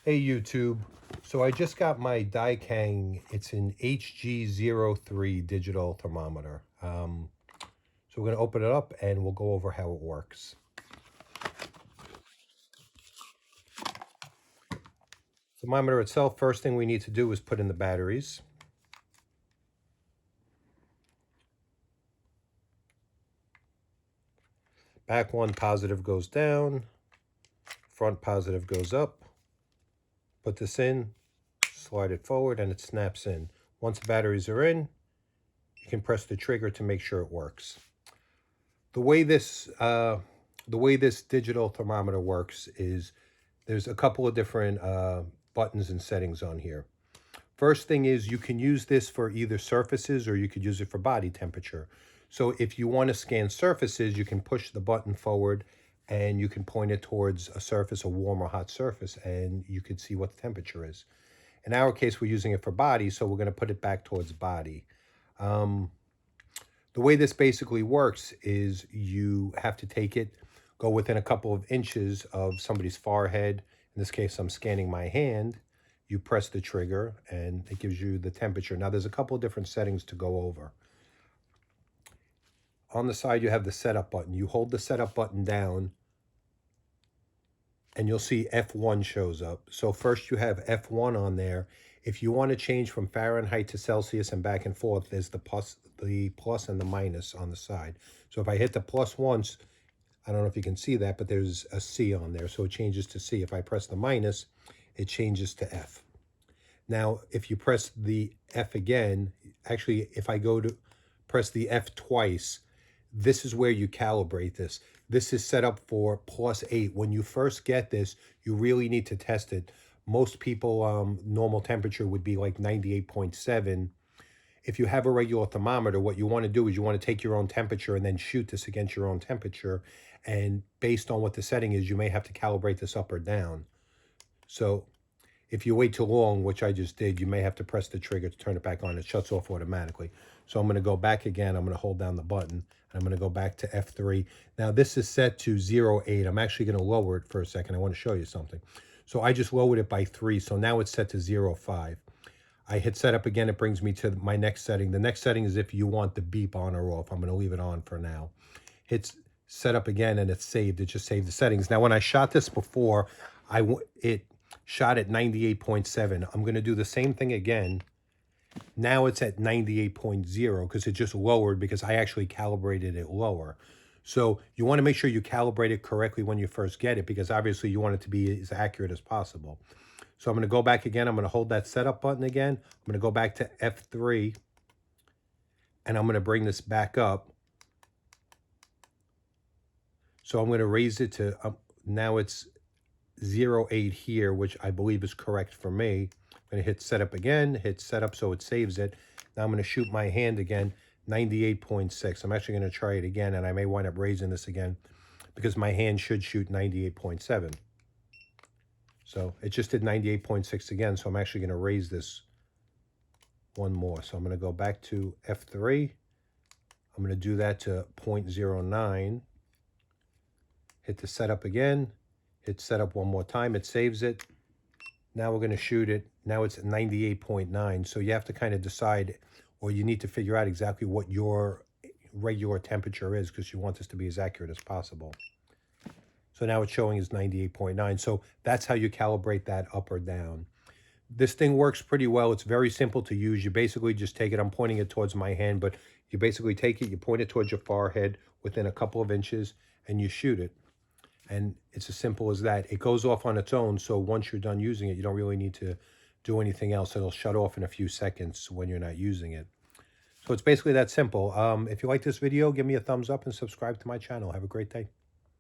Hey YouTube, so I just got my Dikang, it's an HG03 digital thermometer. So we're going to open it up and we'll go over how it works. Thermometer itself, first thing we need to do is put in the batteries. Back one positive goes down, front positive goes up. Put this in, slide it forward, and it snaps in. Once the batteries are in, you can press the trigger to make sure it works. The way this digital thermometer works is there's a couple of different buttons and settings on here. First thing is you can use this for either surfaces or you could use it for body temperature. So if you want to scan surfaces, you can push the button forward and you can point it towards a surface, a warm or hot surface, and you can see what the temperature is. In our case, we're using it for body, so we're going to put it back towards body. The way this basically works is you have to take it, go within a couple of inches of somebody's forehead. In this case, I'm scanning my hand. You press the trigger and it gives you the temperature. Now, there's a couple of different settings to go over. On the side, you have the setup button. You hold the setup button down and you'll see F1 shows up. So first you have F1 on there. If you want to change from Fahrenheit to Celsius and back and forth, there's the plus and the minus on the side. So if I hit the plus once, I don't know if you can see that, but there's a C on there. So it changes to C. If I press the minus, it changes to F. Now, if you press the F again, actually, if I go to press the F twice, this is where you calibrate this. This is set up for +8. When you first get this, you really need to test it. Most people, normal temperature would be like 98.7. If you have a regular thermometer, what you want to do is you want to take your own temperature and then shoot this against your own temperature. And based on what the setting is, you may have to calibrate this up or down. So if you wait too long, which I just did, you may have to press the trigger to turn it back on. It shuts off automatically. So I'm going to go back again. I'm going to hold down the button. And I'm going to go back to F3. Now, this is set to 0.8. I'm actually going to lower it for a second. I want to show you something. So I just lowered it by 3. So now it's set to 0.5. I hit setup again. It brings me to my next setting. The next setting is if you want the beep on or off. I'm going to leave it on for now. Hit setup again, and it's saved. It just saved the settings. Now, when I shot this before, it shot at 98.7. I'm going to do the same thing again. Now it's at 98.0 because it just lowered because I actually calibrated it lower. So you want to make sure you calibrate it correctly when you first get it because obviously you want it to be as accurate as possible. So I'm going to go back again. I'm going to hold that setup button again. I'm going to go back to F3 and I'm going to bring this back up. So I'm going to raise it to, now it's 0.8 here, which I believe is correct for me. I'm going to hit setup again, hit setup so it saves it. Now I'm going to shoot my hand again, 98.6. I'm actually going to try it again, and I may wind up raising this again because my hand should shoot 98.7. So it just did 98.6 again, so I'm actually going to raise this one more. So I'm going to go back to F3. I'm going to do that to 0.09. Hit the setup again. Hit setup one more time. It saves it. Now we're going to shoot it. Now it's at 98.9. So you have to kind of decide, or you need to figure out exactly what your regular temperature is because you want this to be as accurate as possible. So now it's showing is 98.9. So that's how you calibrate that up or down. This thing works pretty well. It's very simple to use. You basically just take it. I'm pointing it towards my hand, but you basically take it, you point it towards your forehead within a couple of inches, and you shoot it. And it's as simple as that. It goes off on its own, so once you're done using it, you don't really need to do anything else. It'll shut off in a few seconds when you're not using it. So it's basically that simple. If you like this video, give me a thumbs up and subscribe to my channel. Have a great day.